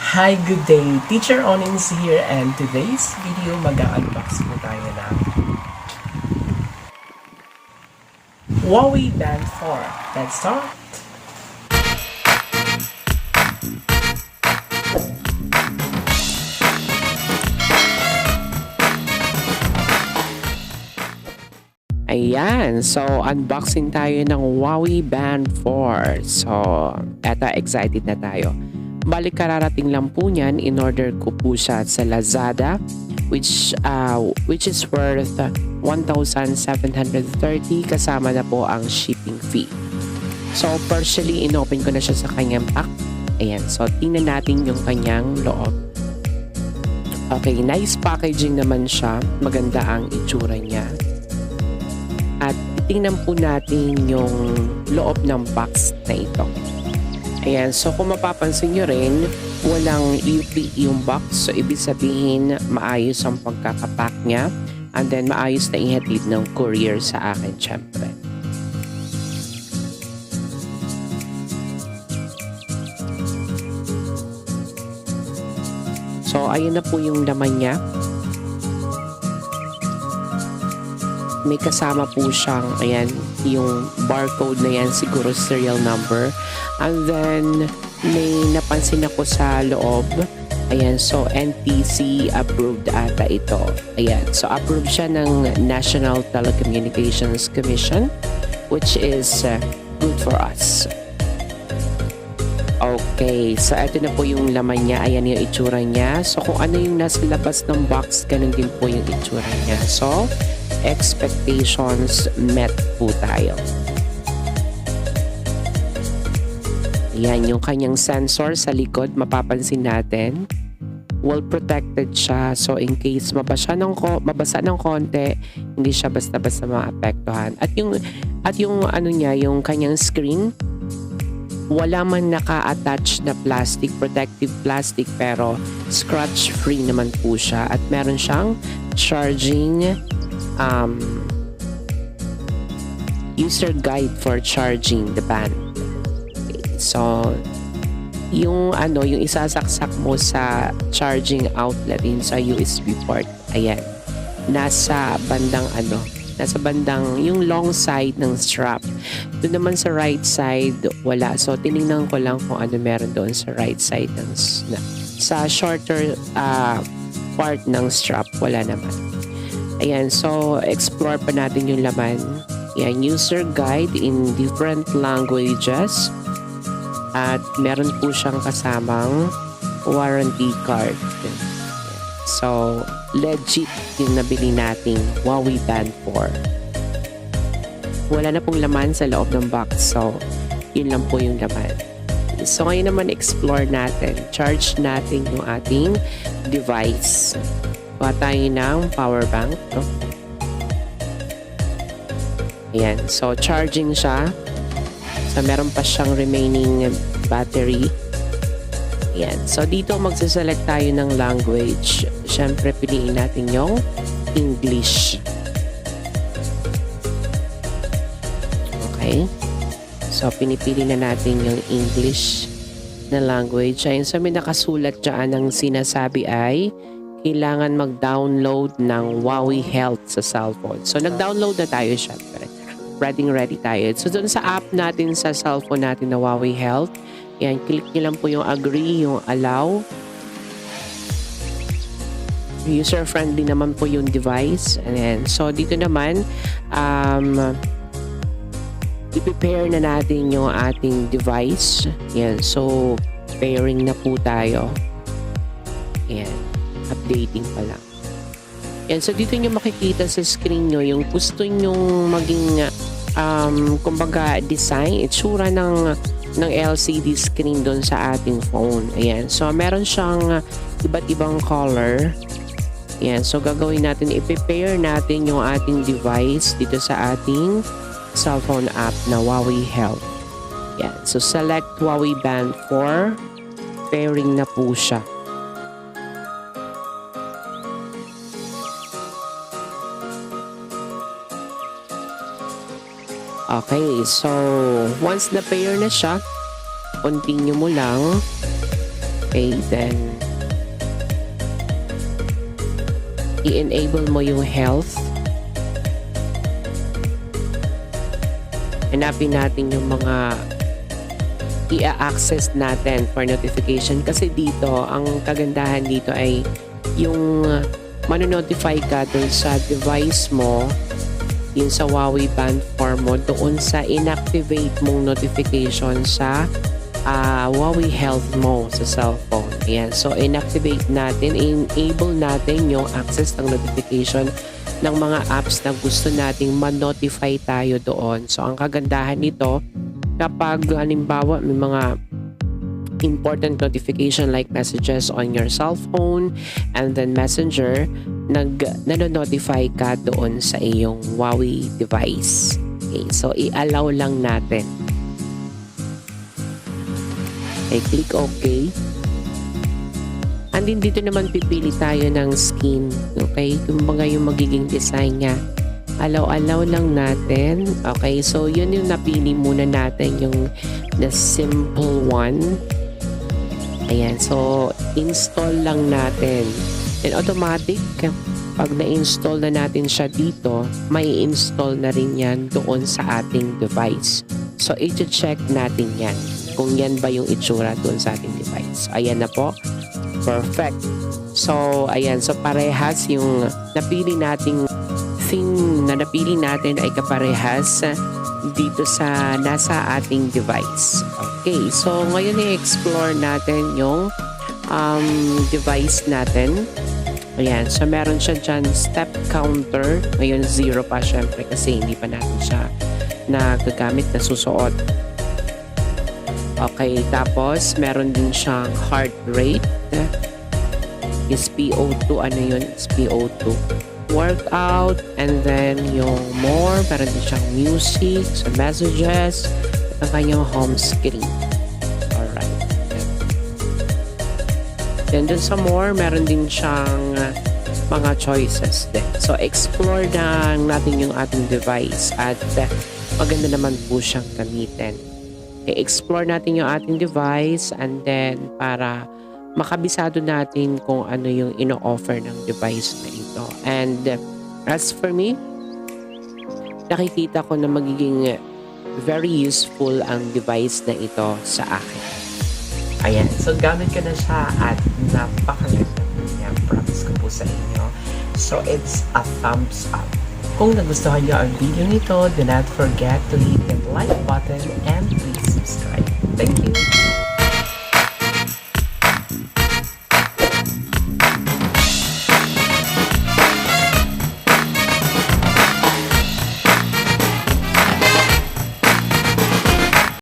Hi, good day. Teacher Onins here, and today's video mag-unbox po tayo ng Huawei Band 4. Let's start! Ayan, so unboxing tayo ng Huawei Band 4. So, eto, excited na tayo. Balik kararating lang po niyan, in order ko po siya sa Lazada, which is worth 1,730 kasama na po ang shipping fee. So, partially inopen ko na siya sa kanyang pack. Ayan, so tingnan natin yung kanyang loob. Okay, nice packaging naman siya. Maganda ang itsura niya. At tingnan po natin yung loob ng box na ito. Ayan, so kung mapapansin nyo rin, walang UPE yung box. So, ibig sabihin, maayos ang pagkakapack niya. And then, maayos na ihatid ng courier sa akin, syempre. So, ayun na po yung laman niya. May kasama po siyang, ayan, yung barcode na yan, siguro serial number. And then, may napansin ako sa loob. Ayan, so NTC approved ata ito. Ayan, so approved siya ng National Telecommunications Commission, which is good for us. Okay, so ito na po yung laman niya. Ayan yung itsura niya. So kung ano yung nasa labas ng box, ganun din po yung itsura niya. So, expectations met po tayo. Ayan yung kanyang sensor sa likod, mapapansin natin. Well protected siya, so in case mabasa ng konti, hindi siya basta-basta maapektuhan. At yung ano niya, yung kanyang screen, wala man naka-attach na plastic, protective plastic, pero scratch free naman po siya. At meron siyang charging user guide for charging the band. Okay. So, yung isasaksak mo sa charging outlet in sa USB port, ayan, nasa bandang yung long side ng strap. Doon naman sa right side, wala. So, tinignan ko lang kung ano meron doon sa right side sa shorter part ng strap, wala naman. Ayan, so explore pa natin yung laman. Ayan, user guide in different languages. At meron po siyang kasamang warranty card. So, legit yung nabili nating Huawei Band 4. Wala na pong laman sa loob ng box. So, yun lang po yung laman. So, ngayon naman explore natin. Charge natin yung ating device. Kuha tayo ng power bank. Ayan. So, charging siya. So, meron pa siyang remaining battery. Ayan. So, dito magsaselect tayo ng language. Siyempre, piliin natin yung English. Okay. So, pinipili na natin yung English na language. Ayan. So, may nakasulat dyan ang sinasabi ay kailangan mag-download ng Huawei Health sa cellphone. So, nag-download na tayo syempre. Ready tayo. So, doon sa app natin sa cellphone natin na Huawei Health, yan, click nyo lang po yung agree, yung allow. User-friendly naman po yung device. Ayan. So, dito naman, i-prepare na natin yung ating device. Yan. So, pairing na po tayo. Ayan. Updating pa lang. Yan, so dito nyo makikita sa screen nyo yung gusto nyong maging kumbaga design, itsura ng LCD screen doon sa ating phone. Ayan, so meron siyang iba't ibang color. Ayan, so gagawin natin, i-prepare natin yung ating device dito sa ating cellphone app na Huawei Health. Ayan, so select Huawei Band 4, pairing na po siya. Okay, so once na pair na siya, continue mo lang. Okay, then i-enable mo yung health. Hanapin natin yung mga i-access natin for notification kasi dito, ang kagandahan dito ay yung manonotify ka dun sa device mo, yun sa Huawei Band 4 mo, doon sa inactivate mong notification sa Huawei Health mo sa cellphone. Ayan. So, inactivate natin, enable natin yung access ng notification ng mga apps na gusto nating ma-notify tayo doon. So, ang kagandahan nito, kapag halimbawa may mga important notification like messages on your cell phone and then messenger, nanonotify ka doon sa iyong Huawei device. Okay, so i-allow lang natin. Okay, click OK. And then dito naman pipili tayo ng skin. Okay, kumbaga yung magiging design niya. Allow lang natin. Okay, so yun yung napili muna natin, yung the simple one. Ayan, so install lang natin. Then automatic, pag na-install na natin siya dito, may install na rin yan doon sa ating device. So i-check natin yan kung yan ba yung itsura doon sa ating device. Ayan na po. Perfect. So ayan, so parehas yung napili nating thing na napili natin ay kaparehas dito sa nasa ating device. Okay, so ngayon i-explore natin yung device natin. Ayan, so meron siya dyan step counter. Ngayon 0 pa syempre kasi hindi pa natin siya nagagamit na susuot. Okay, tapos meron din siyang heart rate. SpO2, ano yun? SpO2. Workout, and then yung more, meron din siyang music, so messages, at ang kanyang home screen. Alright. Then dun sa more, meron din siyang mga choices din. So explore na natin yung ating device at maganda naman po siyang gamitin. Okay, explore natin yung ating device and then para makabisado natin kung ano yung ino-offer ng device na ito. And as for me, nakikita ko na magiging very useful ang device na ito sa akin. Ayan, so gamit ko na siya at napakaganda niya. Promise ko po sa inyo. So it's a thumbs up. Kung nagustuhan niyo ang video nito, do not forget to hit the like button and please subscribe. Thank you!